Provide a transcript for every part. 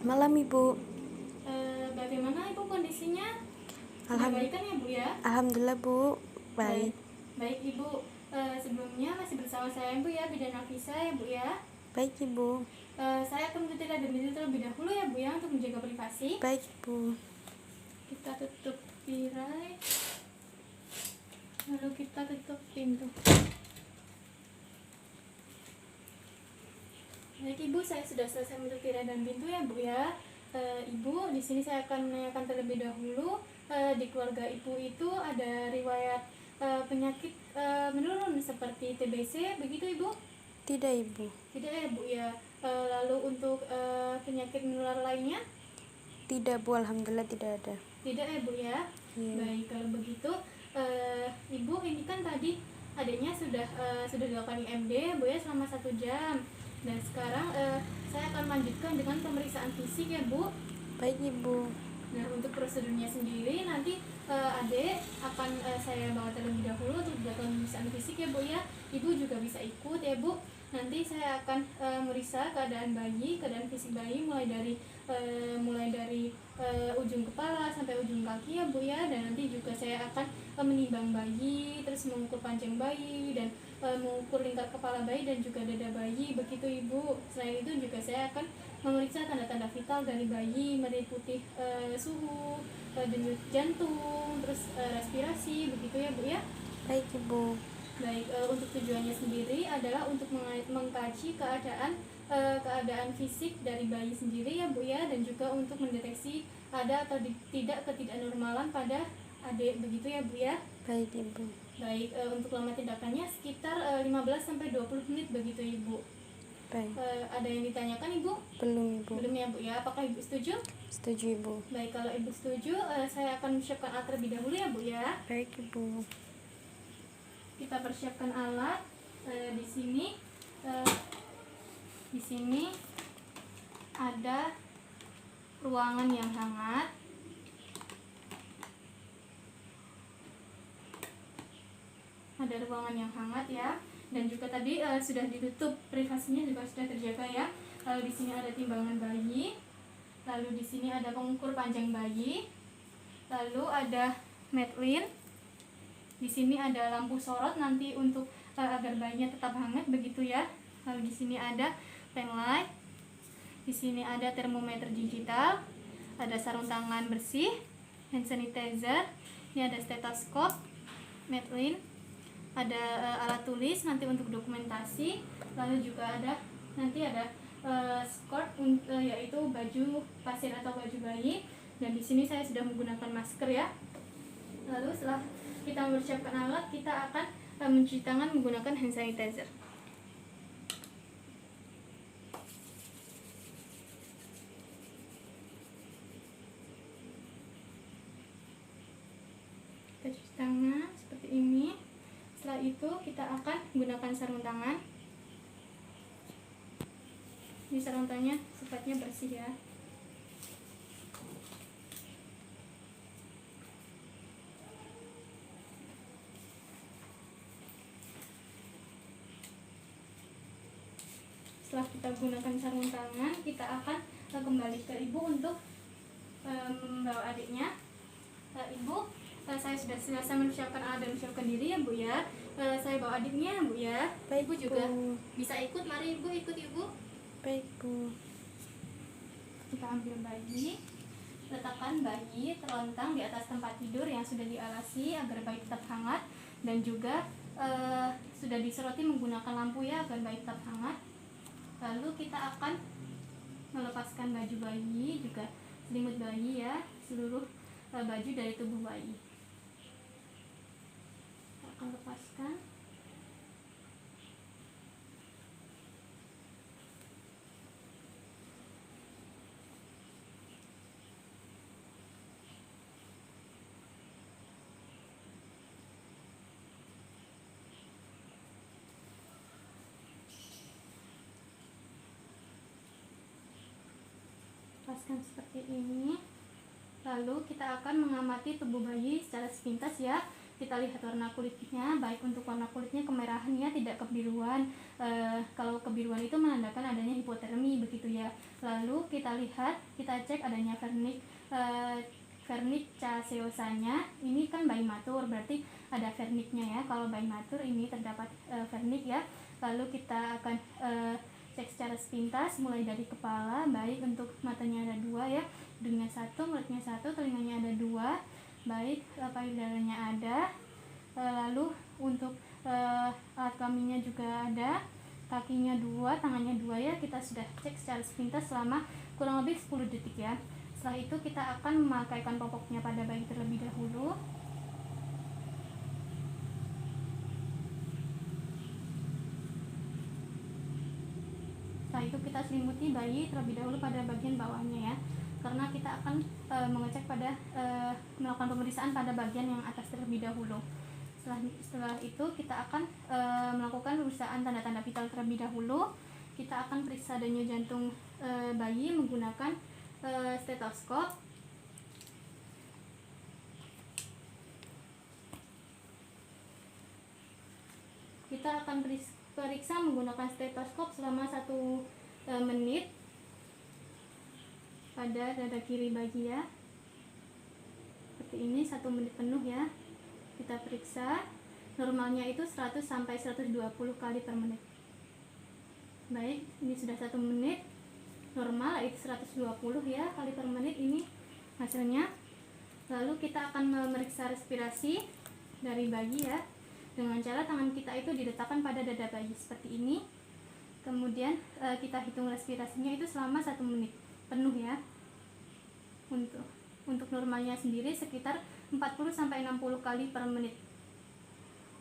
Malam Ibu. Bagaimana Ibu kondisinya? Alhamdulillah. Baik kan ya Bu ya? Alhamdulillah Bu, baik. Baik Ibu. Sebelumnya masih bersama saya Bu ya, Bidan Nafisa ya Bu ya. Baik Ibu. Saya akan menceritakan diri terlebih dahulu ya Bu ya, untuk menjaga privasi. Baik Ibu. Kita tutup tirai, lalu kita tutup pintu. Baik Ibu, saya sudah selesai menutup tirai dan pintu ya Bu ya. Ibu, di sini saya akan menanyakan terlebih dahulu, di keluarga Ibu itu ada riwayat penyakit menurun seperti TBC, begitu Ibu? Tidak Ibu. Tidak ya Bu ya. Lalu untuk penyakit menular lainnya? Tidak Bu, alhamdulillah tidak ada. Tidak ya Bu ya. Iya. Baik, kalau begitu Ibu ini kan tadi adiknya sudah dilakukan IMD ya Bu ya selama 1 jam. Dan sekarang saya akan lanjutkan dengan pemeriksaan fisik ya Bu. Baik Ibu. Nah, untuk prosedurnya sendiri nanti adik akan saya bawa terlebih dahulu untuk dilakukan pemeriksaan fisik ya Bu ya. Ibu juga bisa ikut ya Bu. Nanti saya akan meriksa keadaan bayi, keadaan fisik bayi mulai dari ujung kepala sampai ujung kaki ya Bu ya. Dan nanti juga saya akan menimbang bayi, terus mengukur panjang bayi dan mengukur lingkar kepala bayi dan juga dada bayi, begitu Ibu. Selain itu juga saya akan memeriksa tanda-tanda vital dari bayi, meliputi suhu, denyut jantung, terus respirasi, begitu ya Bu ya. Baik Ibu. Baik, untuk tujuannya sendiri adalah untuk mengkaji keadaan fisik dari bayi sendiri ya Bu ya, dan juga untuk mendeteksi ada atau tidak ketidaknormalan pada adik, begitu ya Bu ya. Baik Ibu. Baik, untuk lama tindakannya sekitar 15-20 menit, begitu Ibu. Baik. Ada yang ditanyakan Ibu? Belum Ibu. Belum ya Bu ya. Apakah Ibu setuju? Setuju Ibu. Baik, kalau Ibu setuju, saya akan siapkan alat terlebih dahulu ya Bu ya. Baik Ibu. Kita persiapkan alat. Di sini ada ruangan yang hangat. Ada ruangan yang hangat ya. Dan juga tadi sudah ditutup, privasinya juga sudah terjaga ya. Lalu di sini ada timbangan bayi. Lalu di sini ada pengukur panjang bayi. Lalu ada Medline. Di sini ada lampu sorot nanti untuk agar bayinya tetap hangat, begitu ya. Lalu di sini ada pen light. Di sini ada termometer digital. Ada sarung tangan bersih, hand sanitizer. Ini ada stetoskop, Medline. Ada alat tulis nanti untuk dokumentasi. Lalu juga ada skirt, yaitu baju pasien atau baju bayi. Dan di sini saya sudah menggunakan masker ya. Lalu setelah kita mempersiapkan alat, kita akan mencuci tangan menggunakan hand sanitizer. Kita cuci tangan seperti ini. Setelah itu kita akan menggunakan sarung tangan. Ini sarung tangannya sifatnya bersih ya. Setelah kita gunakan sarung tangan, kita akan kembali ke Ibu untuk membawa adiknya. Ibu, saya sudah selesai mempersiapkan alat dan mempersiapkan diri ya Bu ya. Saya bawa adiknya Bu ya. Baik, Ibu juga Bu. bisa ikut. Mari Ibu, ikut Ibu. Baik Bu. Kita ambil bayi, letakkan bayi terlentang di atas tempat tidur yang sudah dialasi agar bayi tetap hangat, dan juga sudah diseroti menggunakan lampu ya agar bayi tetap hangat. Lalu kita akan melepaskan baju bayi, juga selimut bayi ya, seluruh baju dari tubuh bayi. Kita akan lepaskan. Lepaskan seperti ini. Lalu kita akan mengamati tubuh bayi secara sepintas ya. Kita lihat warna kulitnya, baik untuk warna kulitnya kemerahan ya, tidak kebiruan. Kalau kebiruan itu menandakan adanya hipotermi, begitu ya. Lalu kita cek adanya vernik caseosanya. Ini kan bayi matur, berarti ada verniknya ya. Kalau bayi matur ini terdapat vernik ya. Lalu kita akan cek secara sepintas mulai dari kepala, baik untuk matanya ada 2 ya, hidungnya 1, mulutnya 1, telinganya ada 2, baik payudaranya ada. Lalu untuk alat kelaminnya juga ada, kakinya 2, tangannya 2 ya. Kita sudah cek secara sepintas selama kurang lebih 10 detik ya. Setelah itu kita akan memakaikan popoknya pada bayi terlebih dahulu. Setelah itu kita selimuti bayi terlebih dahulu pada bagian bawahnya ya, karena kita akan mengecek melakukan pemeriksaan pada bagian yang atas terlebih dahulu. Setelah itu kita akan melakukan pemeriksaan tanda-tanda vital terlebih dahulu. Kita akan periksa denyut jantung bayi menggunakan stetoskop. Kita akan periksa menggunakan stetoskop selama 1 menit pada dada kiri bayi ya. Seperti ini 1 menit penuh ya. Kita periksa, normalnya itu 100 sampai 120 kali per menit. Baik, ini sudah 1 menit, normal itu 120 ya kali per menit ini hasilnya. Lalu kita akan memeriksa respirasi dari bayi ya, dengan cara tangan kita itu diletakkan pada dada bayi seperti ini. Kemudian kita hitung respirasinya itu selama 1 menit penuh ya. Untuk normalnya sendiri sekitar 40 sampai 60 kali per menit.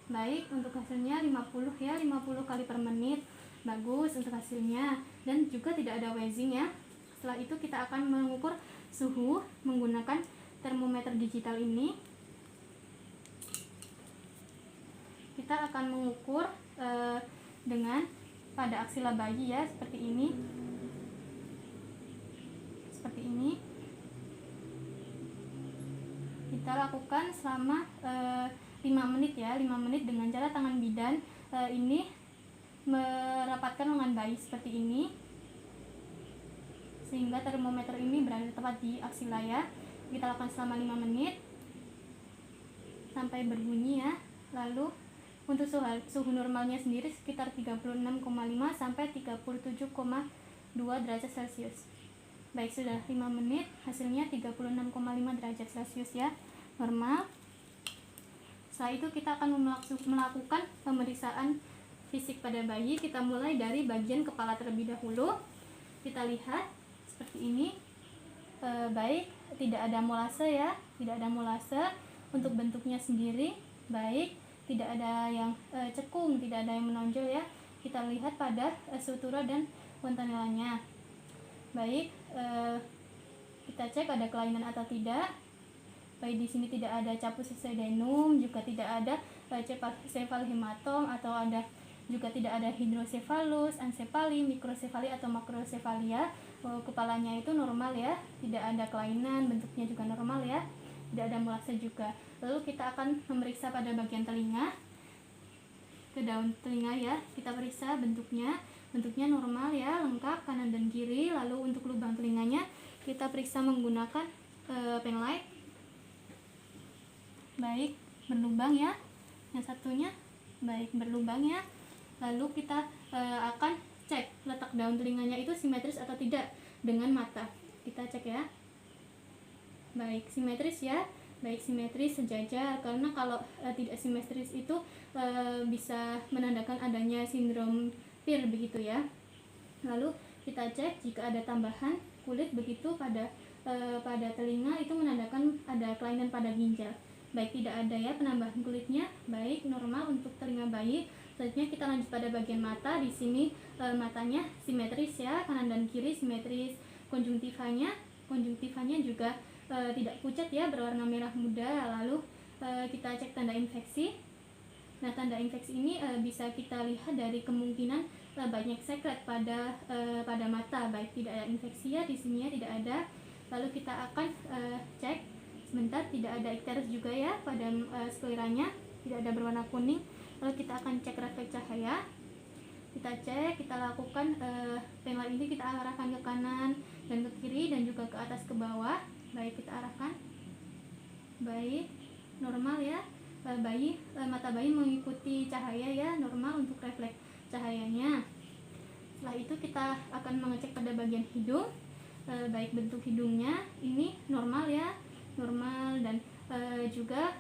Baik, untuk hasilnya 50 ya, 50 kali per menit. Bagus untuk hasilnya, dan juga tidak ada wheezing ya. Setelah itu kita akan mengukur suhu menggunakan termometer digital ini. Kita akan mengukur dengan pada aksila bayi ya, seperti ini. Seperti ini. Kita lakukan selama 5 menit ya, 5 menit dengan cara tangan bidan ini merapatkan lengan bayi seperti ini, sehingga termometer ini berada tepat di aksila ya. Kita lakukan selama 5 menit sampai berbunyi ya. Lalu untuk suhu normalnya sendiri sekitar 36,5 sampai 37,2 derajat Celcius. Baik, sudah 5 menit, hasilnya 36,5 derajat Celcius ya, normal. Setelah itu kita akan melakukan pemeriksaan fisik pada bayi. Kita mulai dari bagian kepala terlebih dahulu. Kita lihat seperti ini. Baik, tidak ada molase ya, tidak ada molase. Untuk bentuknya sendiri baik, tidak ada yang cekung, tidak ada yang menonjol ya. Kita lihat pada sutura dan fontanellanya. Baik, kita cek ada kelainan atau tidak. Baik, di sini tidak ada capus sedenum, juga tidak ada cephalhematom, atau juga tidak ada hidrosefalus, ansefali, mikrosefali atau makrosefalia. Kepalanya itu normal ya, tidak ada kelainan, bentuknya juga normal ya, tidak ada molase juga. Lalu kita akan memeriksa pada bagian telinga, ke daun telinga ya. Kita periksa bentuknya normal ya, lengkap kanan dan kiri. Lalu untuk lubang telinganya kita periksa menggunakan pen light. Baik, berlubang ya, yang satunya baik berlubang ya. Lalu kita akan cek letak daun telinganya itu simetris atau tidak dengan mata. Kita cek ya. Baik, simetris ya. Baik, simetris sejajar, karena kalau tidak simetris itu bisa menandakan adanya sindrom Pear begitu ya. Lalu kita cek jika ada tambahan kulit begitu pada telinga, itu menandakan ada kelainan pada ginjal. Baik, tidak ada ya penambahan kulitnya. Baik, normal untuk telinga bayi. Selanjutnya kita lanjut pada bagian mata. Di sini matanya simetris ya, kanan dan kiri simetris. Konjungtivanya juga tidak pucat ya, berwarna merah muda. Lalu kita cek tanda infeksi. Nah, tanda infeksi ini bisa kita lihat dari kemungkinan banyak sekret pada mata. Baik, tidak ada infeksi ya, di sini ya tidak ada. Lalu kita akan cek sebentar, tidak ada ikteris juga ya pada skleranya, tidak ada berwarna kuning. Lalu kita akan cek refleks cahaya. Kita cek, kita lakukan pensil ini kita arahkan ke kanan dan ke kiri dan juga ke atas ke bawah. Baik, kita arahkan. Baik, normal ya. Mata bayi mengikuti cahaya ya, normal untuk refleks cahayanya. Setelah itu kita akan mengecek pada bagian hidung. Baik bentuk hidungnya ini normal ya, normal, dan juga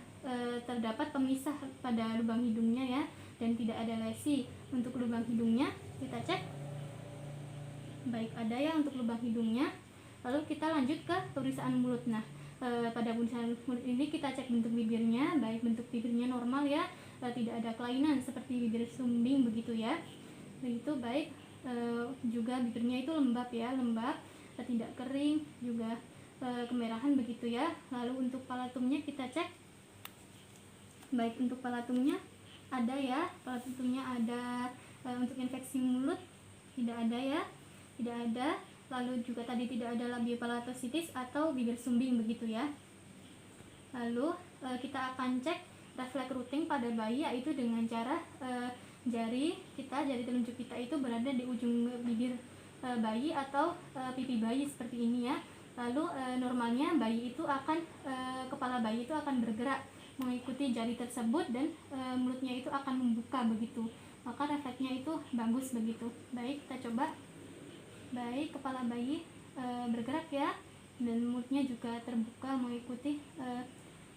terdapat pemisah pada lubang hidungnya ya, dan tidak ada lesi. Untuk lubang hidungnya kita cek, baik ada ya untuk lubang hidungnya. Lalu kita lanjut ke pemeriksaan mulut. Nah, pada pemeriksaan mulut ini kita cek bentuk bibirnya, baik bentuk bibirnya normal ya, tidak ada kelainan seperti bibir sumbing begitu ya. Begitu, baik juga bibirnya itu lembab ya, lembab, tidak kering, juga kemerahan begitu ya. Lalu untuk palatumnya kita cek, baik untuk palatumnya ada ya, palatumnya ada. Untuk infeksi mulut tidak ada ya, tidak ada. Lalu juga tadi tidak ada labiopalatositis atau bibir sumbing begitu ya. Lalu kita akan cek refleks rutin pada bayi, yaitu dengan cara jari telunjuk kita itu berada di ujung bibir bayi atau pipi bayi seperti ini ya. Lalu normalnya bayi itu akan kepala bayi itu akan bergerak mengikuti jari tersebut, dan mulutnya itu akan membuka begitu. Maka refleksnya itu bagus begitu. Baik, kita coba. Baik, kepala bayi bergerak ya, dan mulutnya juga terbuka mengikuti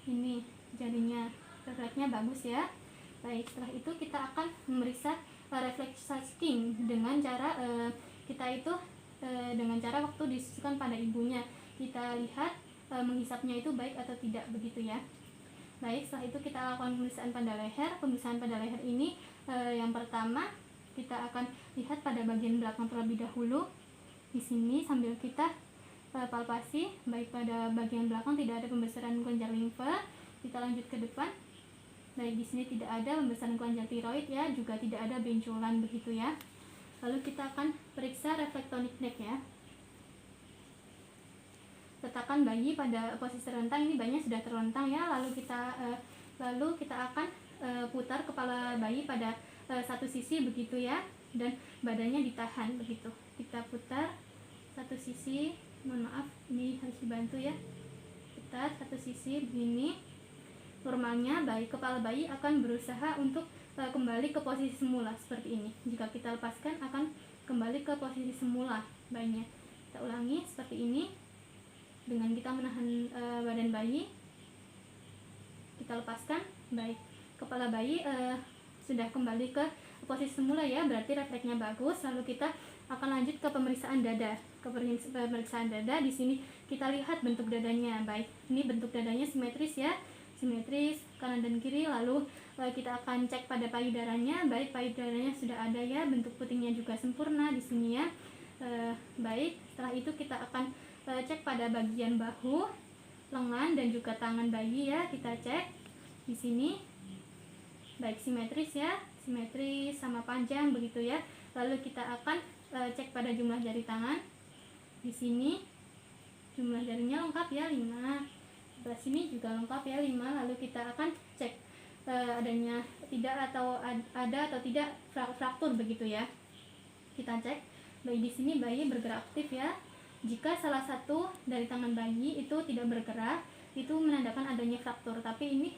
ini jarinya. Refleksnya bagus ya. Baik, setelah itu kita akan memeriksa refleks skin dengan cara dengan cara waktu disusukan pada ibunya. Kita lihat menghisapnya itu baik atau tidak begitu ya. Baik, setelah itu kita lakukan pemeriksaan pada leher. Pemeriksaan pada leher ini yang pertama kita akan lihat pada bagian belakang terlebih dahulu. Di sini sambil kita palpasi, baik pada bagian belakang tidak ada pembesaran kelenjar limfa. Kita lanjut ke depan. Baik, di sini tidak ada pembesaran kelenjar tiroid ya, juga tidak ada benjolan begitu ya. Lalu kita akan periksa refleks tonic neck ya. Letakkan bayi pada posisi rentang, ini bayinya sudah terlentang ya. Lalu kita akan putar kepala bayi pada satu sisi begitu ya, dan badannya ditahan begitu. Kita putar satu sisi, mohon maaf ini harus dibantu ya. Putar satu sisi begini. Normalnya kepala bayi akan berusaha untuk kembali ke posisi semula seperti ini. Jika kita lepaskan akan kembali ke posisi semula bayinya. Kita ulangi seperti ini. Dengan kita menahan badan bayi, kita lepaskan, baik, kepala bayi sudah kembali ke posisi semula ya, berarti refleksnya bagus. Lalu kita akan lanjut ke pemeriksaan dada. Pemeriksaan dada, di sini kita lihat bentuk dadanya. Baik, ini bentuk dadanya simetris ya, simetris kanan dan kiri. Lalu kita akan cek pada payudaranya. Baik, payudaranya sudah ada ya, bentuk putingnya juga sempurna di sini ya. Baik, setelah itu kita akan cek pada bagian bahu, lengan, dan juga tangan bayi ya. Kita cek di sini, baik simetris ya, simetris sama panjang begitu ya. Lalu kita akan cek pada jumlah jari tangan. Di sini jumlah jarinya lengkap ya, 5. Sebelah sini juga lengkap ya, 5. Lalu kita akan cek adanya tidak atau ada atau tidak fraktur begitu ya. Kita cek bayi di sini, bayi bergerak aktif ya. Jika salah satu dari tangan bayi itu tidak bergerak, itu menandakan adanya fraktur. Tapi ini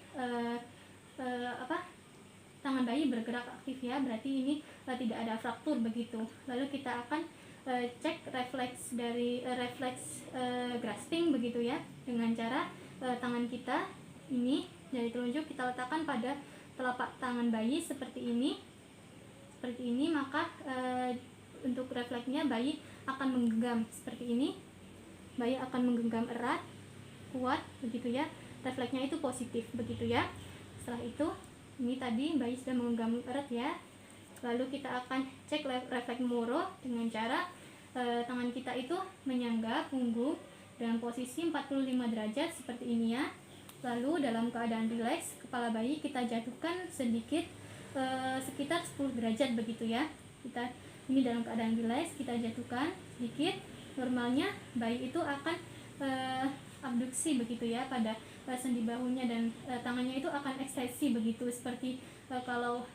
tangan bayi bergerak aktif ya, berarti ini tidak ada fraktur begitu. Lalu kita akan cek refleks grasping begitu ya, dengan cara tangan kita ini dari telunjuk kita letakkan pada telapak tangan bayi seperti ini. Maka untuk refleksnya bayi akan menggenggam seperti ini. Bayi akan menggenggam erat, kuat begitu ya. Refleksnya itu positif begitu ya. Setelah itu, ini tadi bayi sudah menggenggam erat ya. Lalu kita akan cek refleks Moro dengan cara tangan kita itu menyangga punggung dengan posisi 45 derajat seperti ini ya. Lalu dalam keadaan rileks, kepala bayi kita jatuhkan sedikit sekitar 10 derajat begitu ya. Ini dalam keadaan rileks kita jatuhkan sedikit. Normalnya bayi itu akan abduksi begitu ya pada sendi bahunya, dan tangannya itu akan ekstensi begitu, seperti kalau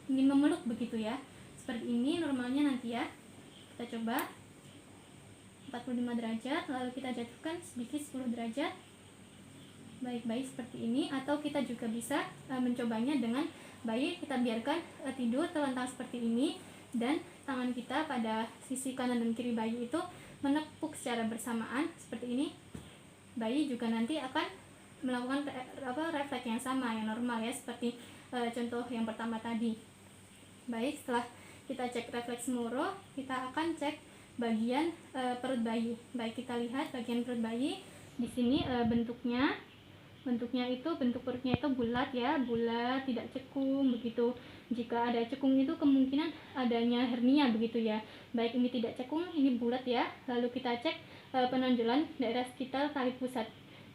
ingin memeluk begitu ya, seperti ini normalnya nanti ya. Kita coba 45 derajat, lalu kita jatuhkan sedikit 10 derajat. Baik, bayi seperti ini. Atau kita juga bisa mencobanya dengan bayi kita biarkan tidur terlentang seperti ini, dan tangan kita pada sisi kanan dan kiri bayi itu menepuk secara bersamaan seperti ini. Bayi juga nanti akan melakukan refleks yang sama, yang normal ya, seperti contoh yang pertama tadi. Baik, setelah kita cek refleks Moro, kita akan cek bagian perut bayi. Baik, kita lihat bagian perut bayi. Di sini bentuknya itu bentuk perutnya itu bulat ya, bulat, tidak cekung begitu. Jika ada cekung itu kemungkinan adanya hernia begitu ya. Baik, ini tidak cekung, ini bulat ya. Lalu kita cek penonjolan daerah sekitar tali pusat,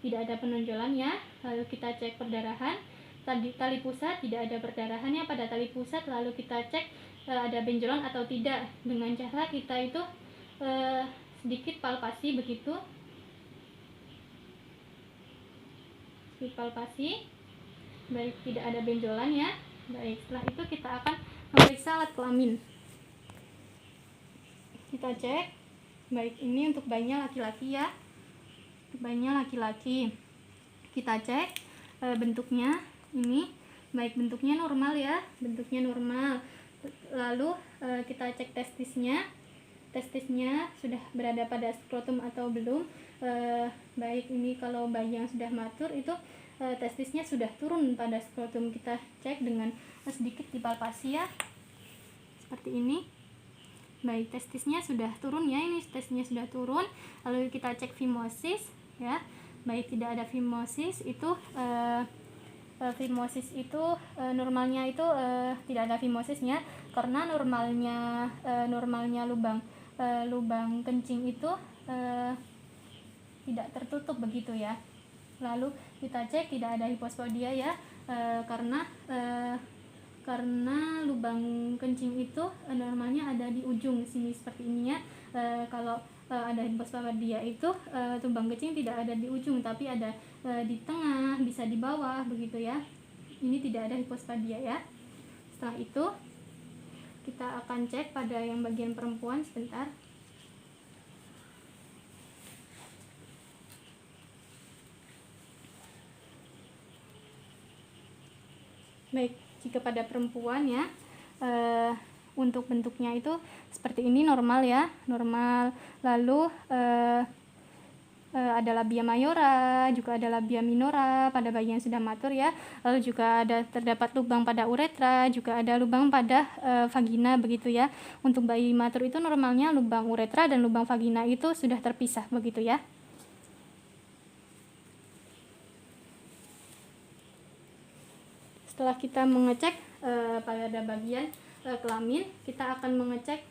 tidak ada penonjolan ya. Lalu kita cek perdarahan, tali pusat tidak ada perdarahannya pada tali pusat. Lalu kita cek ada benjolan atau tidak dengan cara kita itu sedikit palpasi begitu. Palpasi. Baik, tidak ada benjolan ya. Baik, setelah itu kita akan memeriksa alat kelamin. Kita cek. Baik, ini untuk bayinya laki-laki ya. Untuk bayinya laki-laki. Kita cek bentuknya ini. Baik, bentuknya normal ya. Bentuknya normal. Lalu kita cek testisnya. Testisnya sudah berada pada skrotum atau belum. Baik, ini kalau bayi yang sudah matur itu testisnya sudah turun pada skrotum. Kita cek dengan sedikit dipalpasi ya, seperti ini. Baik, testisnya sudah turun ya, ini testisnya sudah turun. Lalu kita cek fimosis ya. Baik, tidak ada fimosis. Itu fimosis itu normalnya itu tidak ada fimosisnya, karena normalnya lubang kencing itu tidak tertutup begitu ya. Lalu kita cek tidak ada hipospodia ya, karena lubang kencing itu normalnya ada di ujung sini seperti ini ya. Kalau ada hipospodia itu lubang kencing tidak ada di ujung, tapi ada di tengah, bisa di bawah begitu ya. Ini tidak ada hipospodia ya. Setelah itu kita akan cek pada yang bagian perempuan sebentar. Baik, jika pada perempuan ya, untuk bentuknya itu seperti ini, normal ya, normal. Lalu ada labia mayora, juga ada labia minora pada bayi yang sudah matur ya. Lalu juga terdapat lubang pada uretra, juga ada lubang pada vagina begitu ya. Untuk bayi matur itu normalnya lubang uretra dan lubang vagina itu sudah terpisah begitu ya. Setelah kita mengecek pada bagian kelamin, kita akan mengecek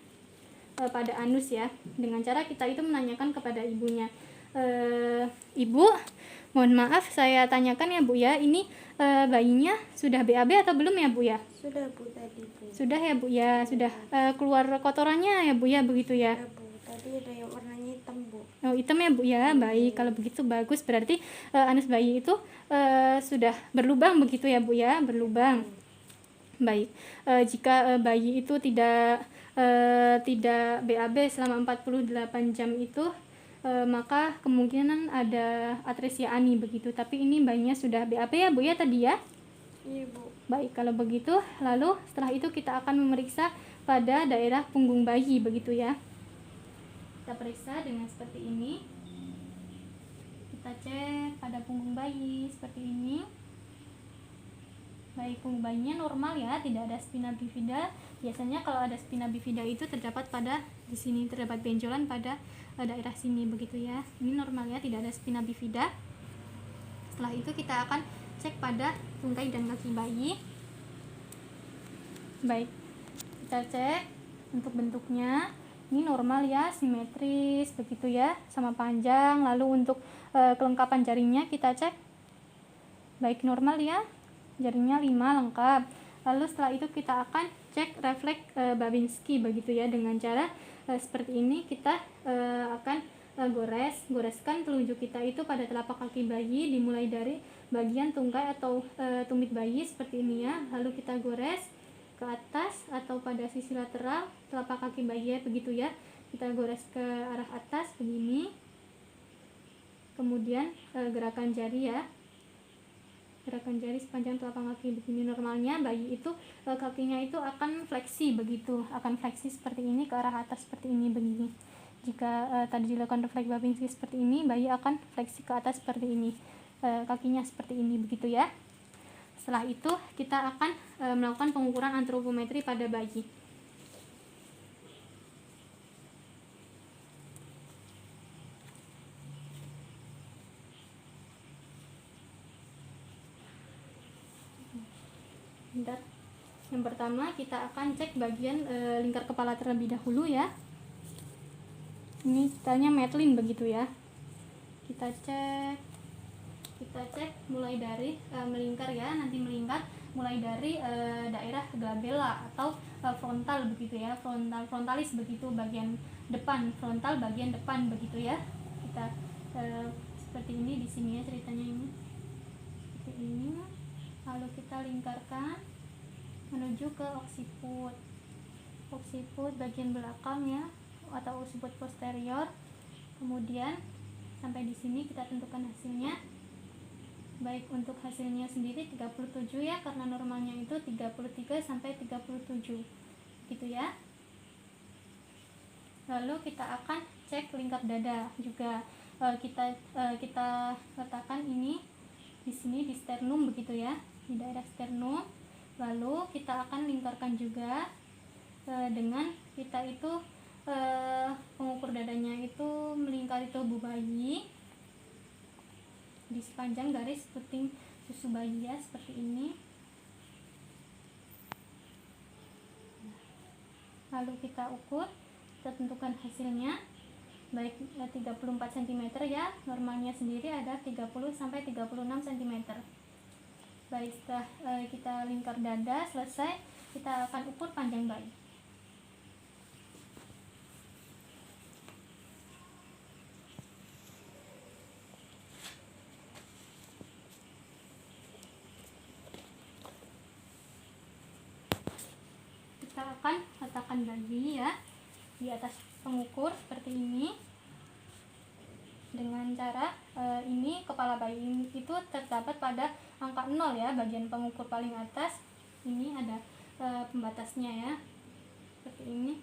pada anus ya, dengan cara kita itu menanyakan kepada ibunya, Ibu, mohon maaf saya tanyakan ya Bu ya, ini bayinya sudah BAB atau belum ya Bu ya? Sudah Bu tadi Bu. Sudah ya Bu ya, sudah keluar kotorannya ya Bu ya, begitu ya? Ya Bu, tadi ada yang warnanya hitam Bu. Oh, hitam ya Bu ya, baik. Kalau begitu bagus, berarti anus bayi itu sudah berlubang begitu ya Bu ya, berlubang. Baik, jika bayi itu tidak BAB selama 48 jam itu, maka kemungkinan ada atresia ani begitu. Tapi ini bayinya sudah BAB ya Bu ya tadi ya? Iya Bu. Baik, kalau begitu, lalu setelah itu kita akan memeriksa pada daerah punggung bayi begitu ya. Kita periksa dengan seperti ini. Kita cek pada punggung bayi seperti ini. Baik, punggung bayinya normal ya, tidak ada spina bifida. Biasanya kalau ada spina bifida itu terdapat pada di sini, terdapat benjolan pada daerah sini begitu ya. Ini normal ya, tidak ada spina bifida. Setelah itu kita akan cek pada tungkai dan kaki bayi. Baik, kita cek untuk bentuknya. Ini normal ya, simetris begitu ya, sama panjang. Lalu untuk kelengkapan jaringnya kita cek. Baik, normal ya, jaringnya 5 lengkap. Lalu setelah itu kita akan cek refleks Babinski begitu ya, dengan cara seperti ini. Kita akan goreskan telunjuk kita itu pada telapak kaki bayi, dimulai dari bagian tungkai atau tumit bayi seperti ini ya. Lalu kita gores ke atas atau pada sisi lateral telapak kaki bayi ya, begitu ya. Kita gores ke arah atas begini. Kemudian gerakan jari ya, gerakan jari sepanjang telapak kaki begini. Normalnya bayi itu kakinya itu akan fleksi begitu, akan fleksi seperti ini ke arah atas seperti ini begini. Jika tadi dilakukan refleks Babinski seperti ini, bayi akan fleksi ke atas seperti ini, kakinya seperti ini begitu ya. Setelah itu kita akan melakukan pengukuran antropometri pada bayi. Bentar. Yang pertama kita akan cek bagian lingkar kepala terlebih dahulu ya. Ini tanya Madeline begitu ya. Kita cek mulai dari melingkar ya, nanti melingkar mulai dari daerah glabella atau frontal begitu ya, frontalis begitu, bagian depan, frontal bagian depan begitu ya. Kita seperti ini di sini ya ceritanya ini. Seperti ini. Lalu kita lingkarkan menuju ke occiput bagian belakang ya, atau occiput posterior. Kemudian sampai di sini kita tentukan hasilnya. Baik untuk hasilnya sendiri 37 ya, karena normalnya itu 33 sampai 37 gitu ya. Lalu kita akan cek lingkar dada juga. Kita letakkan ini di sini di sternum begitu ya, di daerah sternum. Lalu kita akan lingkarkan juga dengan kita itu pengukur dadanya itu melingkari tubuh bayi di sepanjang garis puting susu bayi ya, seperti ini. Lalu kita ukur, kita tentukan hasilnya. Baik 34 cm ya, normalnya sendiri ada 30 sampai 36 cm. Baik, setelah kita lingkar dada selesai, kita akan ukur panjang bayi. Kita akan letakkan bayi ya di atas pengukur seperti ini. Dengan cara ini kepala bayi itu terdapat pada angka 0 ya, bagian pengukur paling atas. Ini ada pembatasnya ya, seperti ini.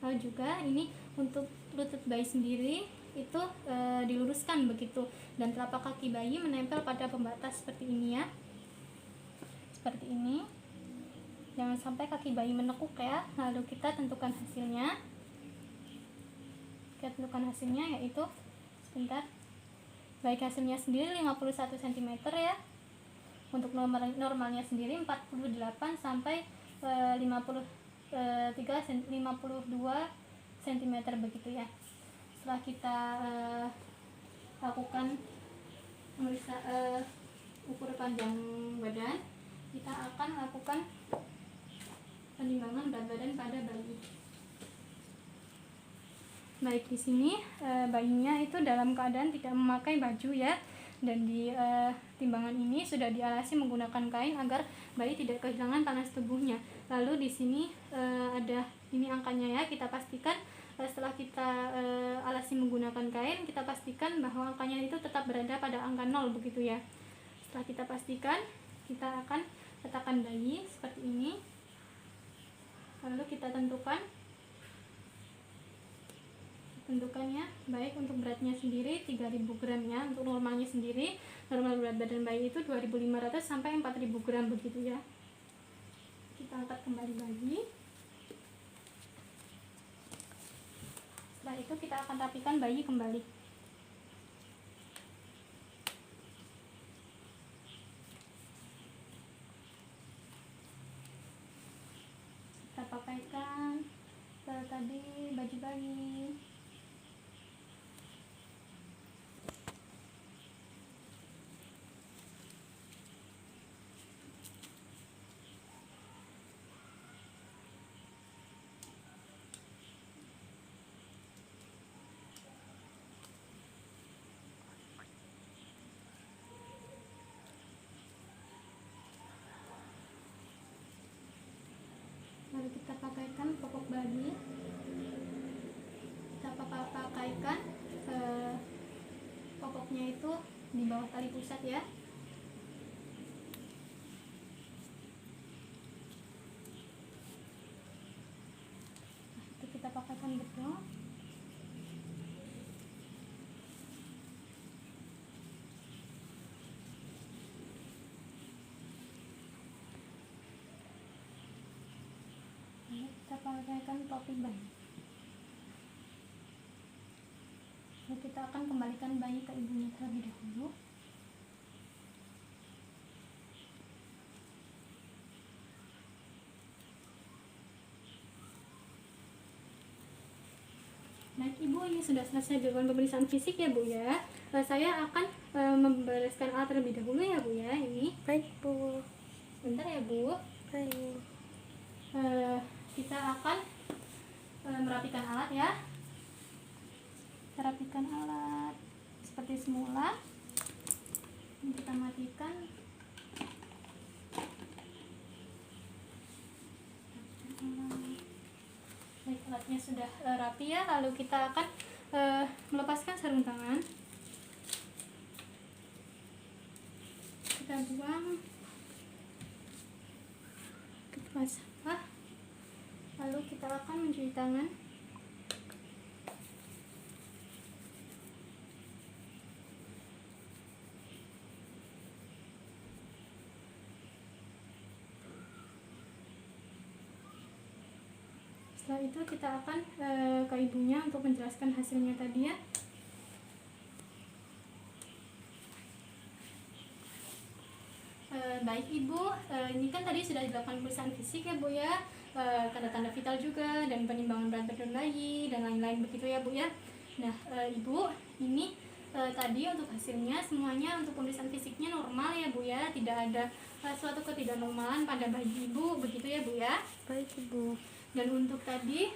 Lalu juga ini untuk lutut bayi sendiri itu diluruskan begitu, dan telapak kaki bayi menempel pada pembatas seperti ini ya, seperti ini. Jangan sampai kaki bayi menekuk ya. Lalu kita tentukan hasilnya. Kita tentukan hasilnya yaitu sebentar. Baik, hasilnya sendiri 51 cm ya. Untuk normalnya sendiri 48 sampai 52 cm begitu ya. Setelah kita lakukan ukur panjang badan, kita akan lakukan penimbangan berat badan pada bayi. Baik, di sini bayinya itu dalam keadaan tidak memakai baju ya, dan di timbangan ini sudah dialasi menggunakan kain agar bayi tidak kehilangan panas tubuhnya. Lalu di sini ada ini angkanya ya, kita pastikan setelah kita alasi menggunakan kain, kita pastikan bahwa angkanya itu tetap berada pada angka 0 begitu ya. Setelah kita pastikan, kita akan letakkan bayi seperti ini. Lalu kita tentukannya. Baik, untuk beratnya sendiri 3000 gram ya. Untuk normalnya sendiri, normal berat badan bayi itu 2500 sampai 4000 gram begitu ya. Kita angkat kembali bayi. Setelah itu kita akan rapikan bayi kembali. Kita pakaikan tadi baju bayi. Lalu kita pakaikan popok bayi. Kita pakaikan popoknya itu di bawah tali pusat ya. Itu kita pakaikan betul. Lalu kita pakaikan topi bayi. Lalu kita akan kembalikan bayi ke ibunya terlebih dahulu. Baik Ibu, ini sudah selesai dilakukan pemeriksaan fisik ya Bu ya. Saya akan membereskan alat terlebih dahulu ya Bu ya. Ini. Baik Bu. Bentar ya Bu. Baik. Kita akan merapikan alat ya. Kita rapikan alat seperti semula. Ini kita matikan. Baik, alatnya sudah rapi ya. Lalu kita akan melepaskan sarung tangan. Kita buang ke tempat sampah. Lalu kita akan mencuci tangan. Setelah itu kita akan ke ibunya untuk menjelaskan hasilnya tadi ya. Baik Ibu, ini kan tadi sudah dilakukan pemeriksaan fisik ya Bu ya, tanda-tanda vital juga dan penimbangan berat badan bayi dan lain-lain begitu ya Bu ya. Nah Ibu, ini tadi untuk hasilnya semuanya untuk pemeriksaan fisiknya normal ya Bu ya, tidak ada suatu ketidaknormalan pada bayi Ibu begitu ya Bu ya. Baik Ibu. Dan untuk tadi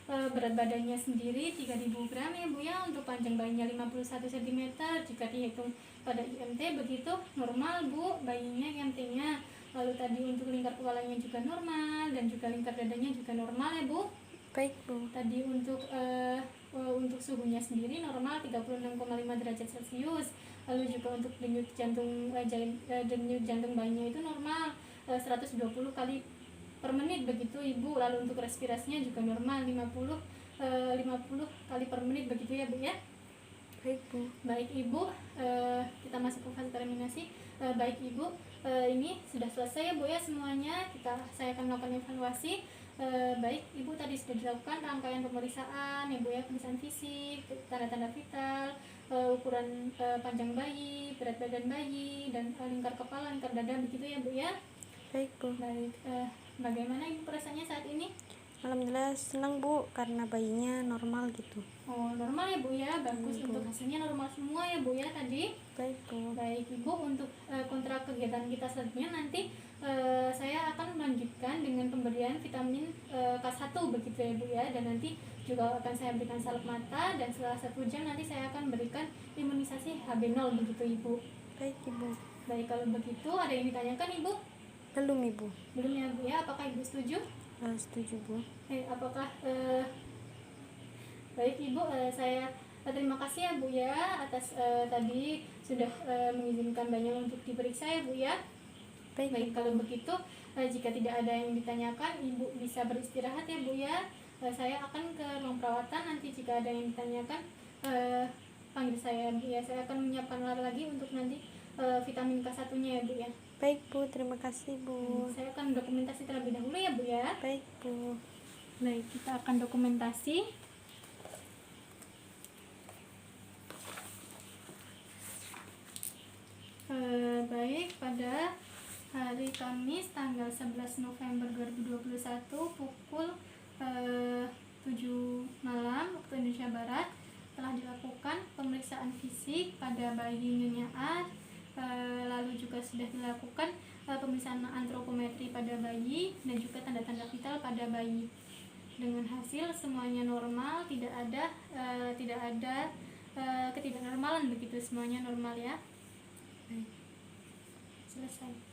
berat badannya sendiri 3000 gram ya Bu ya, untuk panjang bayinya 51 cm, jika dihitung pada IMT begitu normal Bu bayinya IMT-nya. Lalu tadi untuk lingkar kepalanya juga normal dan juga lingkar dadanya juga normal ya Bu. Baik Bu. Tadi untuk suhunya sendiri normal 36,5 derajat Celcius. Lalu juga untuk denyut jantung bayinya itu normal 120 kali per menit begitu Ibu. Lalu untuk respirasinya juga normal 50 kali per menit begitu ya Bu ya. Baik Bu. Baik Ibu, kita masuk ke fase terminasi. Baik Ibu, ini sudah selesai ya Bu ya semuanya. Saya akan melakukan evaluasi. Baik Ibu, tadi sudah dilakukan rangkaian pemeriksaan ya Bu ya, pemeriksaan fisik, tanda-tanda vital, ukuran panjang bayi, berat badan bayi, dan lingkar kepala, lingkar dada begitu ya Bu ya. Baik Bu. Baik, bagaimana Ibu perasaannya saat ini? Alhamdulillah senang Bu karena bayinya normal gitu. Oh normal ya Bu ya, bagus. Bu. Untuk hasilnya normal semua ya Bu ya tadi. Baik Bu. Baik Ibu, untuk kontrak kegiatan kita selanjutnya nanti saya akan melanjutkan dengan pemberian vitamin K1 begitu ya Bu ya, dan nanti juga akan saya berikan salep mata, dan setelah 1 jam nanti saya akan berikan imunisasi HB0 begitu Ibu. Baik Ibu. Baik, kalau begitu ada yang ditanyakan Ibu? Belum Ibu. Belum ya Bu ya, apakah Ibu setuju? Setuju Bu. Apakah baik Ibu, saya terima kasih ya Bu ya atas tadi sudah mengizinkan banyak untuk diperiksa ya Bu ya. Baik, kalau begitu jika tidak ada yang ditanyakan Ibu bisa beristirahat ya Bu ya. Saya akan ke ruang perawatan, nanti jika ada yang ditanyakan panggil saya Bu ya. Saya akan menyiapkan lagi untuk nanti vitamin K1 nya ya Bu ya. Baik Bu, terima kasih Bu. Saya akan dokumentasi terlebih dahulu ya Bu ya. Baik Bu. Baik, kita akan dokumentasi. Baik, pada hari Kamis tanggal 11 November 2021 pukul 7 malam waktu Indonesia Barat telah dilakukan pemeriksaan fisik pada bayi Nyonya A. Lalu juga sudah dilakukan pemeriksaan antropometri pada bayi dan juga tanda-tanda vital pada bayi. Dengan hasil semuanya normal, tidak ada ketidaknormalan begitu, semuanya normal ya. Selesai.